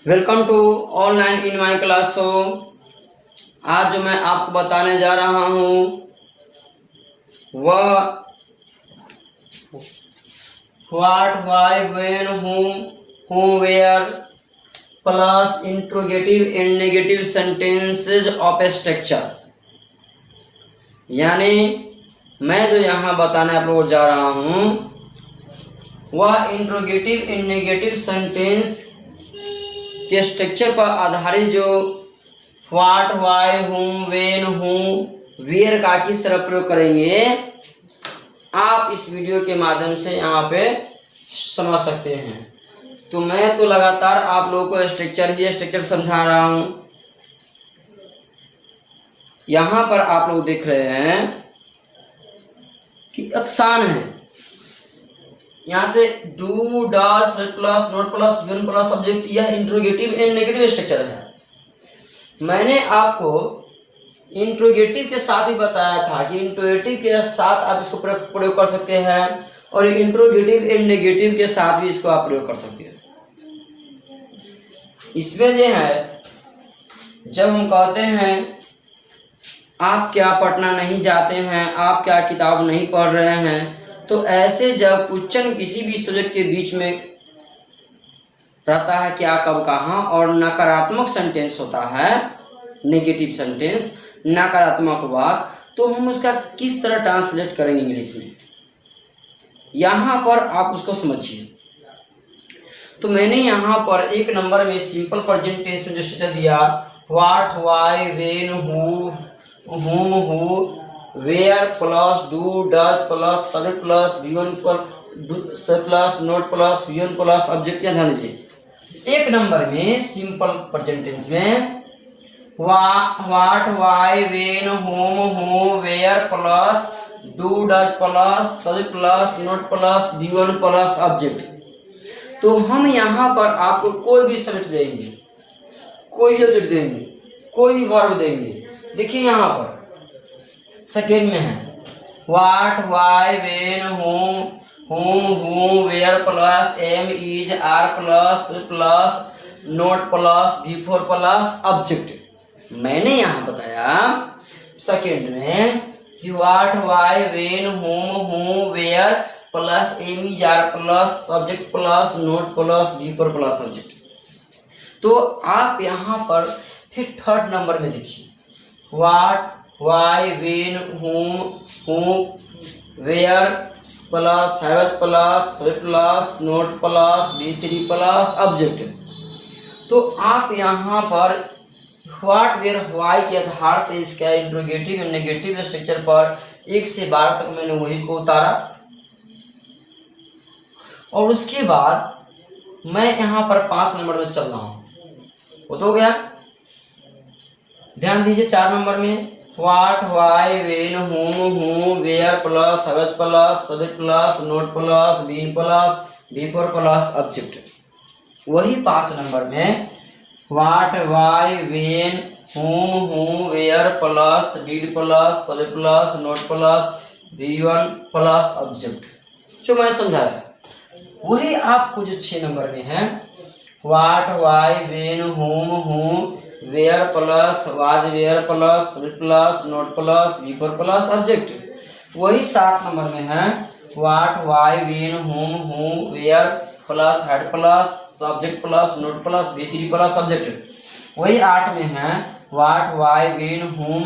Welcome to online in my class. आज जो मैं आपको बताने जा रहा हूँ वह what why when whom where plus interrogative and negative sentences of a structure. यानी मैं जो यहाँ बताने आप लोगों को जा रहा हूँ वह इंट्रोगेटिव एंड नेगेटिव सेंटेंस के स्ट्रक्चर पर आधारित जो what why whom when whom where का किस तरह प्रयोग करेंगे आप इस वीडियो के माध्यम से यहाँ पे समझ सकते हैं। तो मैं तो लगातार आप लोगों को स्ट्रक्चर समझा रहा हूँ। यहाँ पर आप लोग देख रहे हैं कि अक्सान है, यहाँ से do does plus not plus given plus subject, यह इंट्रोगेटिव एंड नेगेटिव स्ट्रक्चर है। मैंने आपको इंट्रोगेटिव के साथ ही बताया था कि इंट्रोगेटिव के साथ आप इसको प्रयोग कर सकते हैं और इंट्रोगेटिव एंड नेगेटिव के साथ भी इसको आप प्रयोग कर सकते हैं। इसमें जो है जब हम कहते हैं आप क्या पढ़ना नहीं जाते हैं, आप क्या किताब नहीं पढ़ रहे हैं, तो ऐसे जब क्वेश्चन किसी भी सब्जेक्ट के बीच में रहता है क्या कब कहाँ और नकारात्मक सेंटेंस होता है, नेगेटिव सेंटेंस, नकारात्मक वाक्य, तो हम उसका किस तरह ट्रांसलेट करेंगे इंग्लिश में, यहाँ पर आप उसको समझिए। तो मैंने यहाँ पर एक नंबर में सिंपल प्रेजेंट टेंस में जो स्ट्रक्चर दिया what why when whom who where plus do does plus subject plus V1 plus not plus V1 plus object. ध्यान दीजिए एक नंबर में सिंपल प्रेजेंट टेंस में what why when whom where plus do does plus subject plus not plus V1 plus object. तो हम यहाँ पर आपको कोई भी सब्जेक्ट देंगे, कोई भी ऑब्जेक्ट देंगे, कोई भी वर्ब देंगे। देखिए यहाँ पर सेकेंड में है what why when whom where plus am is are plus not plus before plus object. मैंने यहाँ बताया सेकेंड में कि what why when whom where plus am is are plus subject plus not plus before plus object. तो आप यहाँ पर फिर थर्ड नंबर में देखिए what why when whom where plus have plus plus not plus बी3 प्लस ऑब्जेक्ट। तो आप यहाँ पर व्हाट वेयर वाई के आधार से इसका इंट्रोगेटिव एंड नेगेटिव स्ट्रक्चर पर 1 से 12 तक मैंने वही को उतारा और उसके बाद मैं यहाँ पर 5 नंबर में चल रहा हूँ। वो तो हो गया। ध्यान दीजिए 4 नंबर में what why when whom where plus have plus subject plus not plus been plus before plus object. वही 5 नंबर में what why when whom where plus did plus subject plus not plus V1 plus object जो मैं समझाया। वही आपको जो 6 number में है what why when whom where plus was were plus plus not plus before plus object. वही 7 number में है what why when whom where plus had plus subject plus not plus बी3 प्लस ऑब्जेक्ट। वही 8 में है what why when whom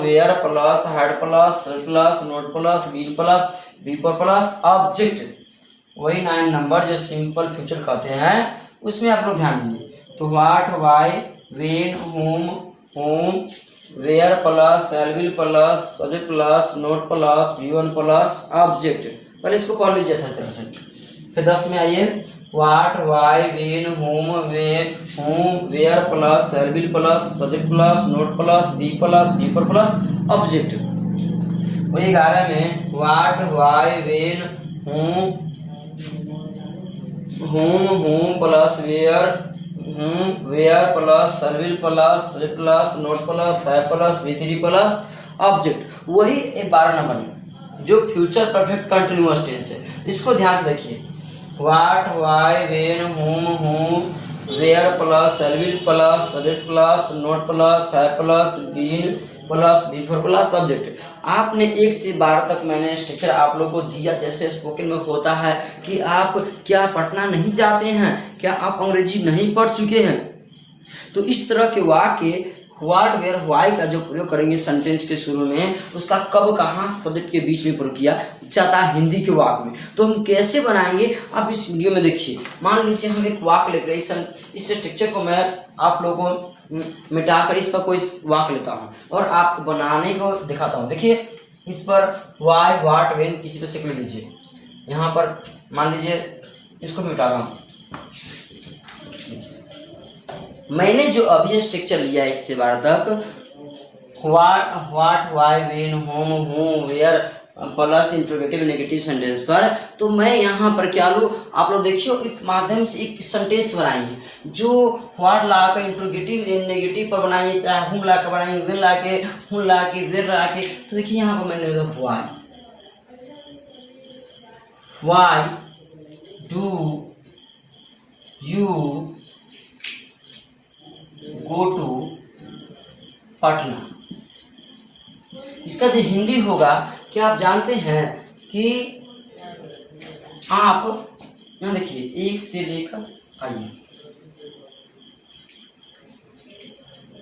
where plus had plus not plus be plus before plus object. वही 9 number जो simple future कहते हैं उसमें आप लोग ध्यान दीजिए। तो what why when whom where plus will plus subject plus not plus V1 plus object. पहले इसको पढ़ लीजिए सही तरह से। फिर 10 में आइए what why when whom where plus will plus subject plus not plus be plus before plus object. वही 11 में what why when whom plus where plus will plus not plus है प्लस वी3 प्लस ऑब्जेक्ट। वही 12 number में जो future perfect continuous tense है, इसको ध्यान से देखिए what why when whom where plus shall will plus subject plus not plus है plus been plus before plus subject. आपने 1 से 12 तक मैंने स्ट्रक्चर आप लोगों को दिया। जैसे स्पोकन में होता है कि आप क्या पढ़ना नहीं चाहते हैं, क्या आप अंग्रेजी नहीं पढ़ चुके हैं, तो इस तरह के वाक्य व्हाट वेयर व्हाई का जो प्रयोग करेंगे सेंटेंस के शुरू में, उसका कब कहाँ सब्जेक्ट के बीच में प्रयोग किया जाता है हिंदी के वाक्य में, तो हम कैसे बनाएंगे आप इस वीडियो में देखिए। मान लीजिए हम एक वाक्य लिख रहे हैं, इस स्ट्रक्चर को मैं आप लोगों को मिटाकर इस पर कोई वाक्य लेता हूँ और आपको बनाने को दिखाता हूँ। देखिए इस पर वाई व्हाट वेन किसी पर से लिख लीजिए। यहाँ पर मान लीजिए इसको मिटा रहा हूँ। मैंने जो अभी स्ट्रक्चर लिया है 1 से 12 तक, what why when whom who where plus interrogative negative sentence पर, तो मैं यहाँ पर क्या लूँ, आप लोग देखिए एक माध्यम से एक सेंटेंस बनाइए जो व्हाट ला कर इंट्रोगेटिव नेगेटिव पर बनाइए, चाहे हुम ला कर बनाइए, वेन ला के हुन ला के वेर ला के। तो देखिए यहाँ पर मैंने why do you go to Patna. इसका जो हिंदी होगा, क्या आप जानते हैं कि आप यहाँ देखिए 1 से लेकर आइए,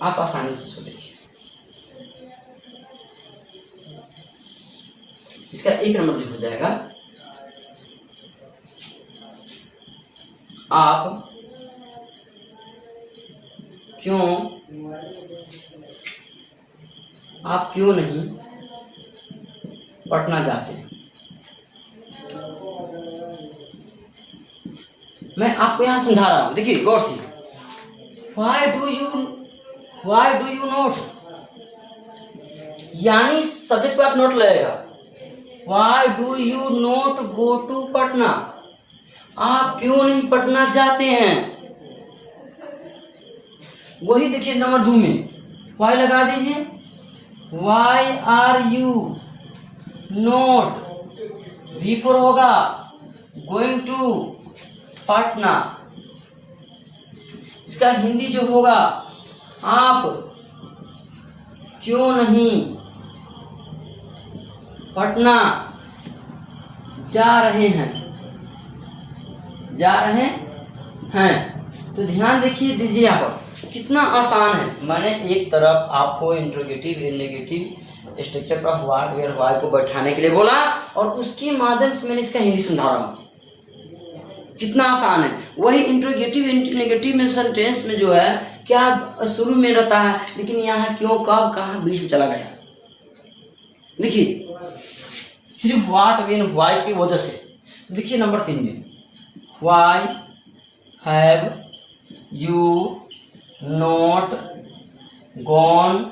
आप आसानी से इसको देखिए। इसका 1 नंबर जो हो जाएगा, आप क्यों नहीं पटना जाते। मैं आपको यहां समझा रहा हूं, देखिए गौर से। Why do you not, यानी सब्जेक्ट पर आप नोट लगेगा। Why do you not go to Patna, आप क्यों नहीं पटना जाते हैं। वही देखिए नंबर 2 में वाई लगा दीजिए। Why are you not, before होगा गोइंग टू पटना। इसका हिंदी जो होगा, आप क्यों नहीं पटना जा रहे हैं। तो ध्यान दीजिए यहाँ पर कितना आसान है। मैंने एक तरफ आपको इंट्रोगेटिव नेगेटिव स्ट्रक्चर पर व्हाट वेयर व्हाई को बैठाने के लिए बोला और उसके माध्यम से मैंने इसका हिंदी समझा रहा हूँ। कितना आसान है। वही इंट्रोगेटिव नेगेटिव में सेंटेंस में जो है क्या शुरू में रहता है, लेकिन यहाँ क्यों कब कहाँ बीच में चला गया। देखिए सिर्फ व्हाट वेन व्हाई की वजह से। देखिए नंबर 3 में why have you not gone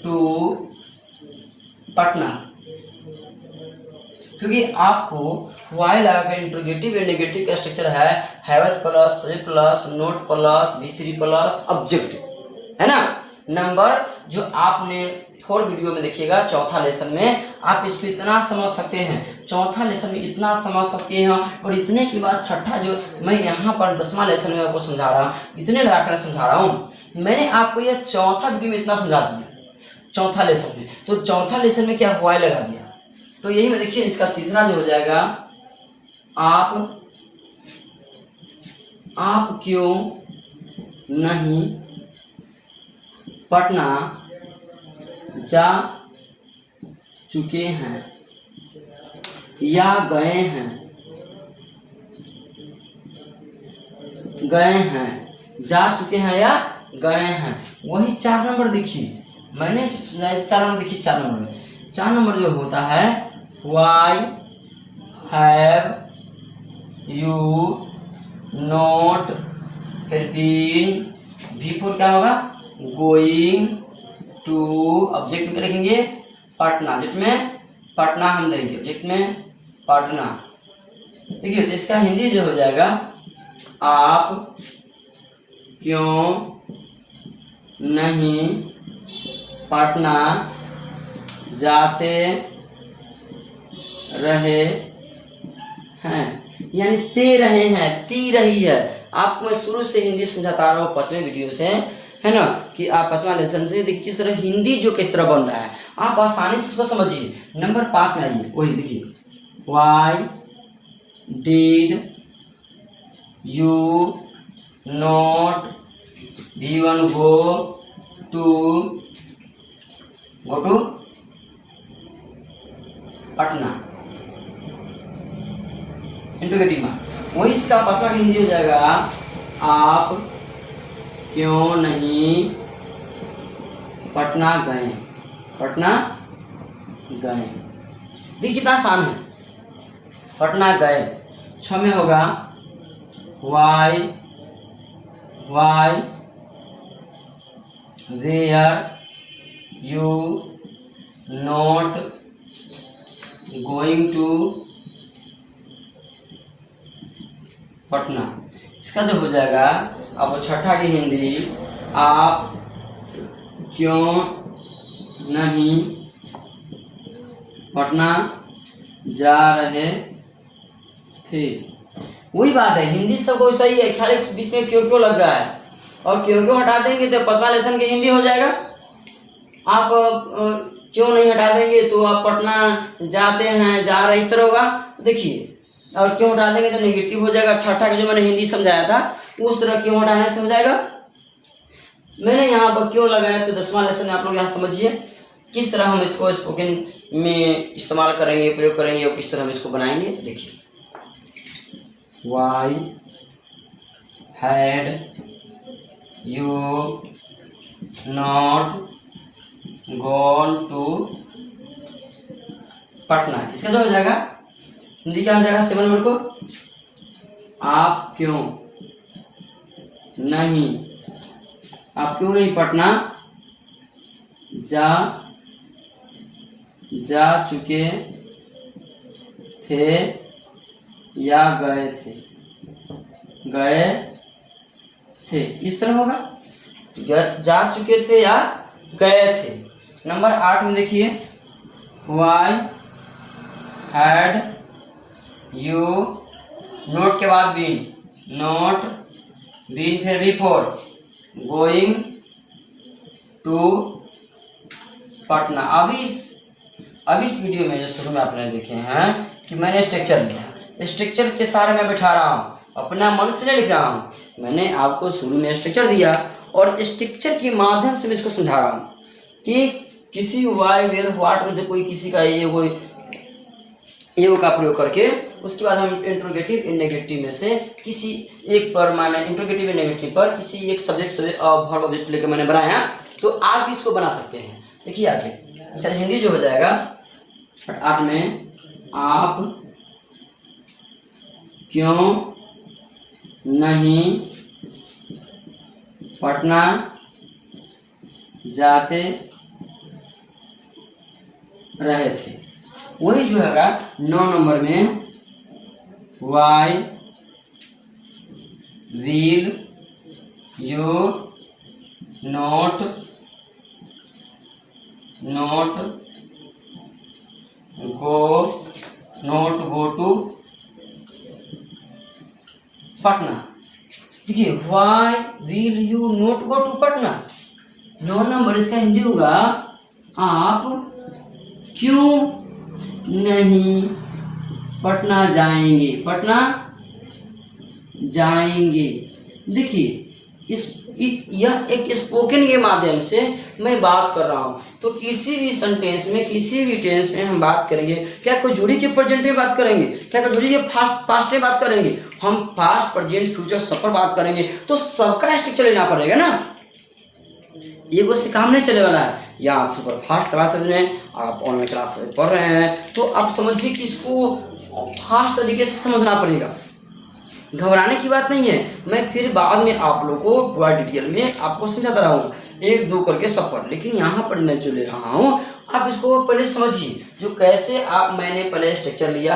to Patna, क्योंकि आपको वाई लगाकर इंट्रोगेटिव एंड नेगेटिव का स्ट्रक्चर है have plus subject plus not plus V3 plus object, है ना। नंबर जो आपने 4 वीडियो में देखिएगा, चौथा लेसन में आप इसको इतना समझ सकते हैं, चौथा लेसन में इतना समझ सकते हैं। और इतने के बाद छठा जो मैं यहाँ पर 10वां लेसन में आपको समझा रहा हूँ, इतने लगाकर समझा रहा हूँ। मैंने आपको यह चौथा वीडियो में इतना समझा दिया, चौथा लेसन में। तो चौथा लेसन में क्या हुआ लगा दिया, तो यही में देखिए इसका तीसरा जो हो जाएगा, आप क्यों नहीं पटना जा चुके हैं या गए हैं, जा चुके हैं या गए हैं। वही 4 नंबर देखिए, मैंने 4 नंबर देखिए, 4 नंबर में 4 नंबर जो होता है वाई हैव यू नॉट, फिर बीन, बिफोर क्या होगा गोइंग टू, ऑब्जेक्ट में क्या लिखेंगे पटना, ऑब्जेक्ट में पटना हम देंगे, ऑब्जेक्ट में पटना। देखिए तो इसका हिंदी जो हो जाएगा, आप क्यों नहीं पटना जाते रहे हैं, यानी ते रहे हैं, ती रही है, आपको मैं शुरू से हिंदी समझाता रहा हूँ 5वें वीडियो से, है ना, कि आप 5वां लेसन से देखिए किस तरह हिंदी जो किस तरह बन रहा है, आप आसानी से इसको समझिए। नंबर 5 में आइए, वही देखिए, why did you not V1 go to Patna, interrogative में वही इसका 5वां हिंदी हो जाएगा, आप क्यों नहीं पटना गए, पटना गए। देखिए कितना आसान है, पटना गए। 6 में होगा why were you not going to Patna. इसका जो हो जाएगा अब 6ठा की हिंदी, आप क्यों नहीं पटना जा रहे थे। वही बात है, हिंदी सबको सही है, खाली बीच में क्यों क्यों लग रहा है, और क्यों क्यों हटा देंगे तो 5वां लेसन की हिंदी हो जाएगा। आप क्यों नहीं हटा देंगे तो आप पटना जाते हैं, जा रहे, इस तरह होगा। देखिए, और क्यों हटा देंगे तो नेगेटिव हो जाएगा। 6ठा का जो मैंने हिंदी समझाया था उस तरह क्यों हटाने से हो जाएगा। मैंने यहाँ पर क्यों लगाया तो 10वां लेसन में आप लोग यहाँ समझिए किस तरह हम इसको स्पोकन में इस्तेमाल करेंगे, प्रयोग करेंगे, और किस तरह हम इसको बनाएंगे। देखिए, why had you not gone to Patna. इसका जो हो जाएगा हिंदी क्या हो जाएगा 7 नंबर को, आप क्यों नहीं पटना जा चुके थे या गए थे, इस तरह होगा, जा चुके थे या गए थे। नंबर 8 में देखिए, वाई हैड यू नोट के बाद बीन, नॉट बीन फिर बिफोर गोइंग टू पटना। अभी इस वीडियो में जो शुरू में आपने देखे हैं कि मैंने स्ट्रक्चर लिया, स्ट्रक्चर के सारे मैं बैठा रहा हूँ, अपना मन से नहीं लिख रहा हूँ, मैंने आपको शुरू में स्ट्रक्चर दिया और स्ट्रक्चर के माध्यम से मैं इसको समझा रहा हूँ कि किसी वाई वेयर व्हाट में से कोई किसी का ये का प्रयोग करके उसके बाद हम इंट्रोगेटिव इन नेगेटिव में से किसी एक पर, माने इंट्रोगेटिव इन नेगेटिव पर किसी एक सब्जेक्ट वर्ब ऑब्जेक्ट लेकर मैंने बनाया, तो आप इसको बना सकते हैं। देखिए आगे, अच्छा हिंदी जो हो जाएगा 8 में, आप क्यों नहीं पटना जाते रहे थे। वही जो है 9 नंबर में, why will you not go to Patna. देखिए, why will you not go to Patna. 9 number इसका हिंदी होगा, आप क्यों नहीं पटना जाएंगे। देखिए, यह एक स्पोकन के माध्यम से मैं बात कर रहा हूँ, तो किसी भी सेंटेंस में, किसी भी टेंस में हम बात करेंगे, क्या कोई जुड़ी के प्रेजेंट में बात करेंगे, क्या कोई जुड़ी के पास्ट में बात करेंगे, हम पास्ट प्रेजेंट फ्यूचर सब पर बात करेंगे, तो सबका स्ट्रक्चर लेना पड़ेगा ना, ये से काम नहीं चले वाला है। या आप सुपर फास्ट क्लास में, आप ऑनलाइन क्लास पढ़ रहे हैं, तो आप समझिए कि इसको फास्ट तरीके से समझना पड़ेगा, घबराने की बात नहीं है। मैं फिर बाद में आप लोगों को पूरा डिटेल में आपको समझाता रहा हूँ, 1-2 करके सब पर, लेकिन यहाँ पर मैं जो ले रहा हूँ आप इसको पहले समझिए, जो कैसे मैंने पहले स्ट्रक्चर लिया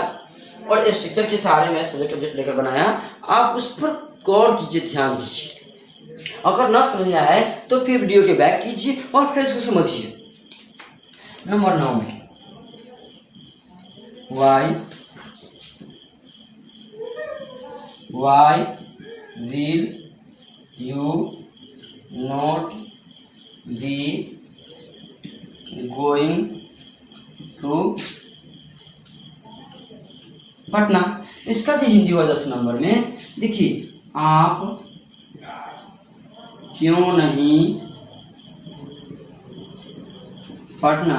और स्ट्रक्चर के सहारे मैं सब्जेक्ट ऑब्जेक्ट लेकर बनाया, आप उस पर गौर कीजिए, ध्यान दीजिए। अगर ना समझ में आए तो फिर वीडियो के बैक कीजिए और फिर इसको समझिए। नंबर 9 में, why will you not be going to Patna. इसका जो हिंदी होगा 10 नंबर में, देखिए आप क्यों नहीं पटना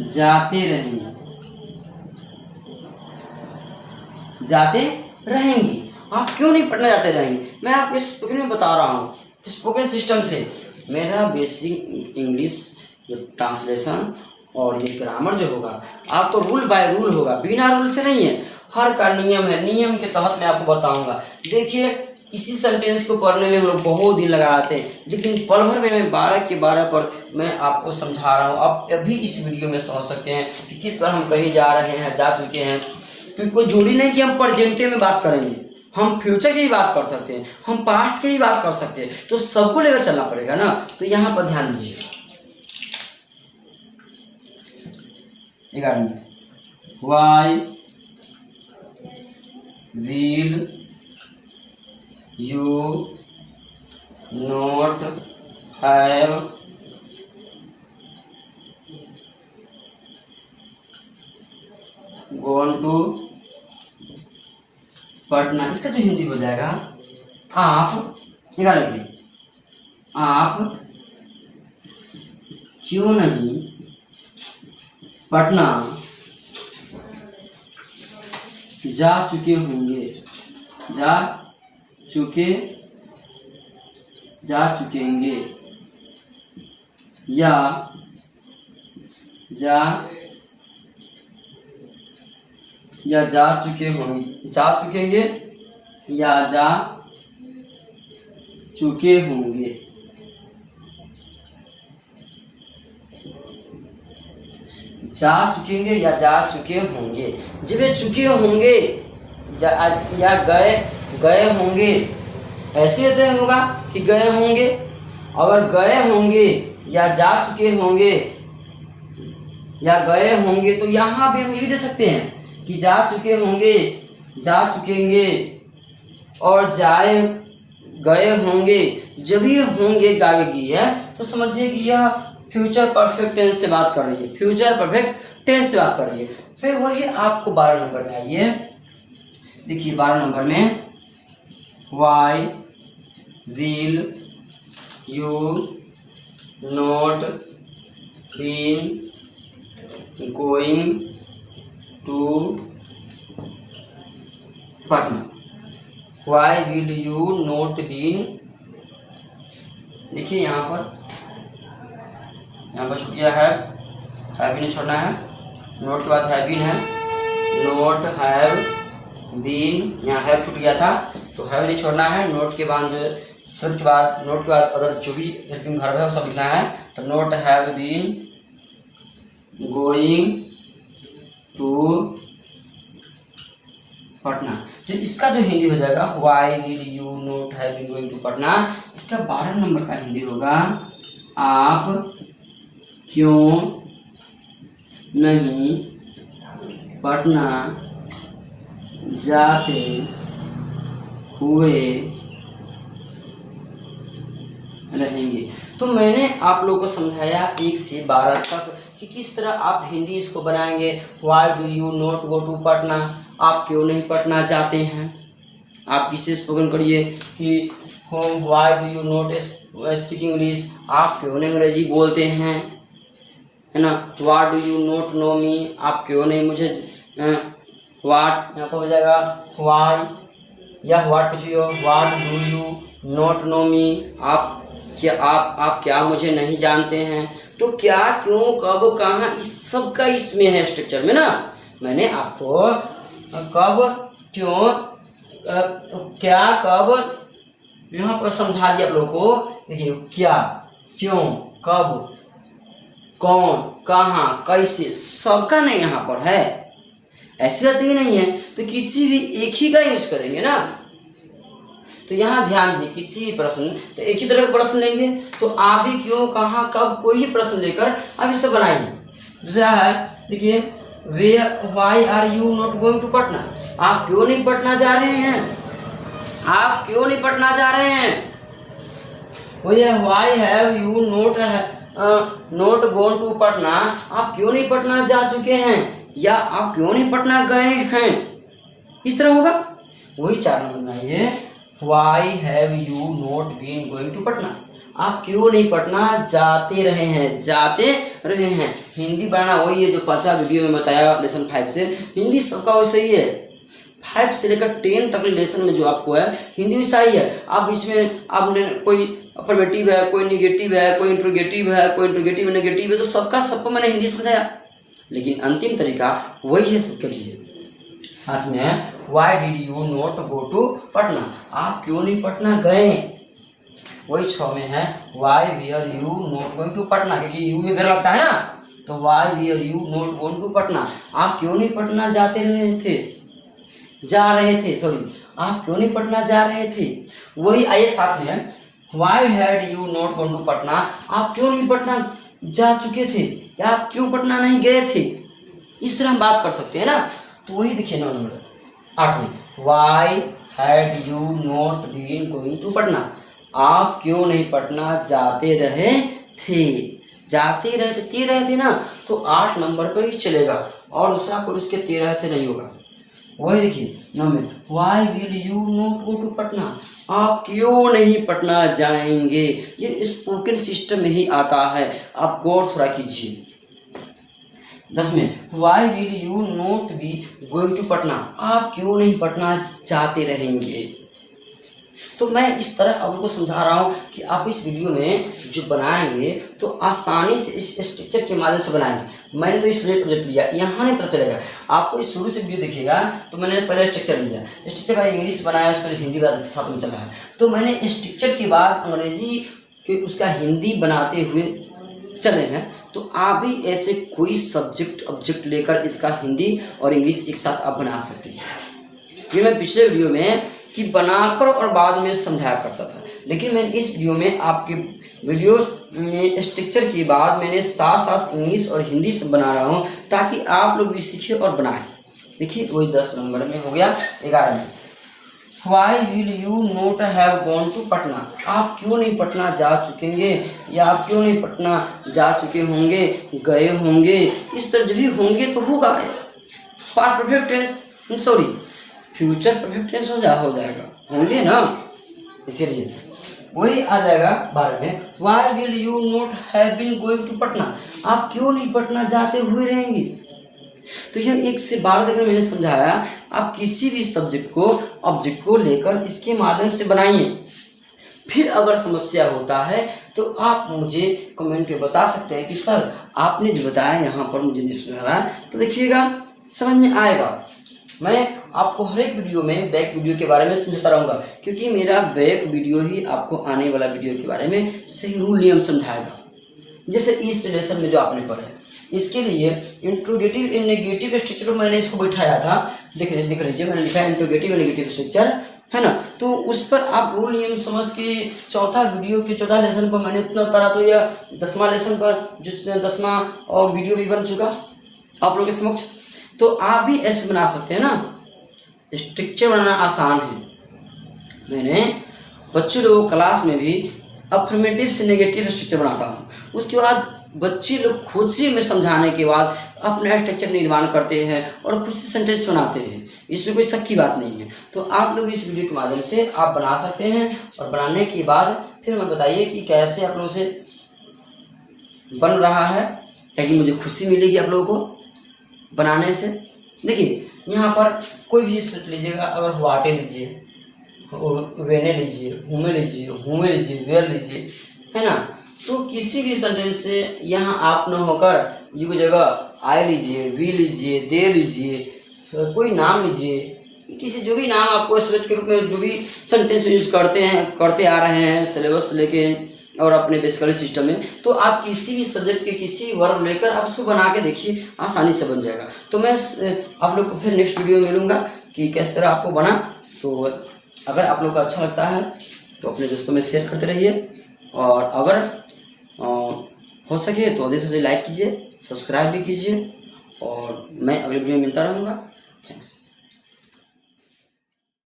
जाते रहेंगे, जाते रहेंगे। आप क्यों नहीं पटना जाते रहेंगे? मैं आपको स्पोकन में बता रहा हूँ, स्पोकन सिस्टम से मेरा बेसिक इंग्लिश ट्रांसलेशन और ये ग्रामर जो होगा आपको रूल बाय रूल होगा, बिना रूल से नहीं है। हर का नियम है, नियम के तहत मैं आपको बताऊंगा। देखिए इसी सेंटेंस को पढ़ने में हम लोग बहुत दिन लगाते हैं, लेकिन पल भर में मैं 12 के 12 पर मैं आपको समझा रहा हूँ। आप अभी इस वीडियो में समझ सकते हैं कि किस तरह हम कहीं जा रहे हैं, जा चुके हैं। क्योंकि कोई जरूरी नहीं कि हम प्रेजेंटे में बात करेंगे, हम फ्यूचर की ही बात कर सकते हैं, हम पास्ट की ही बात कर सकते हैं, तो सबको लेकर चलना पड़ेगा ना। तो यहाँ पर ध्यान दीजिए। 11 why will you not have gone to Patna. इसका जो हिंदी हो जाएगा, आप निकाल लीजिए, आप क्यों नहीं पटना जा चुके होंगे, जा चुकेंगे, या जा चुके होंगे, जा चुकेंगे या जा चुके होंगे। जा चुकेंगे या जा चुके होंगे। जब ये चुके होंगे या गए होंगे, ऐसे होते होगा कि गए होंगे। अगर गए होंगे या जा चुके होंगे या गए होंगे, तो यहाँ भी हम ये भी दे सकते हैं कि जा चुके होंगे, जा चुकेंगे और गए होंगे। जब भी होंगे आगे की है तो समझिए कि यह फ्यूचर परफेक्ट टेंस से बात कर रही है, फ्यूचर परफेक्ट टेंस से बात कर रही है। फिर वही आपको 12 नंबर में आइए, देखिए 12 नंबर में why will you not been going to Patna. Why will you not been, देखिए यहाँ पर छूट गया है, हैव नहीं छोड़ना है, नोट के बाद हैव बीन है, नोट हैव बीन, यहाँ हैव छूट गया था तो हैव नहीं छोड़ना है। नोट के बाद नोट के बाद अगर जो भी हेल्पिंग वर्ब है वो सब लिखना है। तो not have been going to Patna. जो इसका जो हिंदी हो जाएगा why will you not have been going to Patna, इसका 12 नंबर का हिंदी होगा आप क्यों नहीं पटना जाते हुए रहेंगे। तो मैंने आप लोगों को समझाया 1 से 12 तक कि किस तरह आप हिंदी इसको बनाएंगे। Why do you not go to Patna, आप क्यों नहीं पटना जाते हैं। आप किससे स्पोकन करिए कि why do you not speak English, आप क्यों नहीं अंग्रेजी बोलते हैं, है ना। What do you not know me, आप क्यों नहीं मुझे वाट यहाँ पर हो जाएगा वाई, या what do you not know me, आप क्या मुझे नहीं जानते हैं। तो क्या, क्यों, कब, कहाँ, इस सब का इसमें है स्ट्रक्चर में ना। मैंने आपको कब, क्यों, क्या, कब यहाँ पर समझा दिया आप लोगों को। देखिए क्या, क्यों, कब, कौन, कहाँ, कैसे, सबका नहीं यहाँ पर है। ऐसी बात ही नहीं है तो किसी भी एक ही का यूज करेंगे ना। तो यहाँ ध्यान दीजिए, किसी भी प्रश्न तो एक ही तरह का प्रश्न लेंगे। तो आप भी क्यों, कहाँ, कब, कोई ही प्रश्न लेकर आप इसे बनाइए। दूसरा है, देखिए why are you not going to Patna, आप क्यों नहीं पटना जा रहे हैं। आप क्यों नहीं पटना जा रहे हैं? वो ये why have you not gone to Patna, आप क्यों नहीं पटना जा चुके हैं या आप क्यों नहीं पटना गए हैं, इस तरह होगा। वही 4 नंबर में आइए, why have you not been going to Patna, आप क्यों नहीं पटना जाते रहे हैं, जाते रहे हैं। हिंदी बनाना वही है जो 5वां वीडियो में बताया लेसन 5 से। हिंदी सबका वैसे ही है, 5 से लेकर 10 तक लेसन में जो आपको है हिंदी भी सही है। आप बीच में आपने कोई अफर्मेटिव है, कोई निगेटिव है, कोई इंट्रोगेटिव है, कोई इंट्रोगेटिव नेगेटिव है, तो सबको मैंने हिंदी समझाया, लेकिन अंतिम तरीका वही है सबके लिए। आज में है why did you not go to Patna, आप क्यों नहीं पटना गए। वही 6 में है why were you not going to Patna, क्योंकि यू में घर लगता है ना, तो why were you not going to Patna, आप क्यों नहीं पटना जा रहे थे, सॉरी आप क्यों नहीं पटना जा रहे थे। वही आइए साथ में है why had you not gone to Patna, आप क्यों नहीं पटना जा चुके थे या आप क्यों पटना नहीं गए थे, इस तरह हम बात कर सकते हैं ना। तो वही देखिए 9 नंबर 8 में why had you not been going to Patna, आप क्यों नहीं पटना जाते रहे थे ना, तो 8 नंबर पर ही चलेगा और दूसरा कोई उसके 13 थे नहीं होगा। वही देखिए 9 में why will you not go to Patna, आप क्यों नहीं पटना जाएंगे, ये स्पोकन सिस्टम में ही आता है, आप गौर थोड़ा कीजिए। 10 में why will you not be going to Patna, आप क्यों नहीं पटना जाते रहेंगे। तो मैं इस तरह आप लोगों को समझा रहा हूँ कि आप इस वीडियो में जो बनाएंगे तो आसानी से इस स्ट्रक्चर के माध्यम से बनाएंगे। मैंने तो इस प्रोजेक्ट लिया, यहाँ नहीं पता चलेगा आपको, इस शुरू से वीडियो देखिएगा तो मैंने पहले स्ट्रक्चर लिया, स्ट्रक्चर का इंग्लिश बनाया, उस पर हिंदी का साथ में चला है, तो मैंने स्ट्रक्चर के बाद अंग्रेजी के उसका हिंदी बनाते हुए चले हैं। तो आप भी ऐसे कोई सब्जेक्ट ऑब्जेक्ट लेकर इसका हिंदी और इंग्लिश एक साथ आप बना सकते हैं। ये मैं पिछले वीडियो में कि बनाकर और बाद में समझाया करता था, लेकिन मैंने इस वीडियो में आपके वीडियो में स्ट्रक्चर के बाद मैंने साथ साथ इंग्लिश और हिंदी से बना रहा हूँ ताकि आप लोग भी सीखिए और बनाएं। देखिए वही 10 नंबर में हो गया। 11 में why will you not have gone to Patna, आप क्यों नहीं पटना जा चुकेंगे या आप क्यों नहीं पटना जा चुके होंगे, गए होंगे, इस तरह भी होंगे तो होगा past perfect tense, sorry future perfect tense हो जाएगा, होंगे ना, इसीलिए वही आ जाएगा 12 में why will you not have been going to Patna, आप क्यों नहीं पटना जाते हुए रहेंगे। तो यह 1 से 12 तक मैंने समझाया, आप किसी भी सब्जेक्ट को ऑब्जेक्ट को लेकर इसके माध्यम से बनाइए। फिर अगर समस्या होता है तो आप मुझे कमेंट में बता सकते हैं कि सर आपने जो बताया यहाँ पर मुझे नहीं समझ रहा, तो देखिएगा समझ में आएगा। मैं आपको हर एक वीडियो में बैक वीडियो के बारे में समझाता रहूँगा, क्योंकि मेरा बैक वीडियो ही आपको आने वाला वीडियो के बारे में सही रूल नियम समझाएगा। जैसे इस लेसन में जो आपने पढ़ा है, इसके लिए इंट्रोगेटिव एंड नेगेटिव स्ट्रक्चर मैंने इसको बैठाया था, देख लीजिए मैंने लिखा है इंट्रोगेटिव एंड नेगेटिव स्ट्रक्चर, है ना। तो उस पर आप रूल नियम समझ के चौथा वीडियो के 14 लेसन पर मैंने उतना उतारा, तो यह 10वां लेसन पर जो 10वां और वीडियो भी बन चुका आप लोगों के समक्ष। तो आप भी ऐसे बना सकते हैं ना, स्ट्रक्चर बनाना आसान है। मैंने बच्चों लोगों क्लास में भी अफर्मेटिव से नेगेटिव स्ट्रक्चर बनाता हूँ, उसके बाद बच्चे लोग खुद से मैं समझाने के बाद अपना स्ट्रक्चर निर्माण करते हैं और खुद से सेंटेंस बनाते हैं, इसमें कोई शक की बात नहीं है। तो आप लोग इस वीडियो के माध्यम से आप बना सकते हैं और बनाने के बाद फिर हमें बताइए कि कैसे आप लोगों से बन रहा है, ताकि मुझे खुशी मिलेगी आप लोगों को बनाने से। देखिए यहाँ पर कोई भी स्क्रिप्ट लीजिएगा, अगर वाटे लीजिए, वेने लीजिए, हुमे लीजिए, वेयर लीजिए, है ना, तो किसी भी सेंटेंस से यहाँ आप न होकर यू की जगह आई लीजिए, वी लीजिए, दे लीजिए, कोई नाम लीजिए, किसी जो भी नाम आपको सब्जेक्ट के रूप में जो भी सेंटेंस यूज करते आ रहे हैं सिलेबस लेके और अपने बेसिकली सिस्टम में, तो आप किसी भी सब्जेक्ट के किसी वर्ग लेकर आप उसको बना के देखिए, आसानी से बन जाएगा। तो मैं आप लोग को फिर नेक्स्ट वीडियो में मिलूँगा कि किस तरह आपको बना। तो अगर आप लोग को अच्छा लगता है तो अपने दोस्तों में शेयर करते रहिए, और अगर हो सके तो अधिक से लाइक कीजिए, सब्सक्राइब भी कीजिए, और मैं अगले वीडियो में मिलता रहूँगा।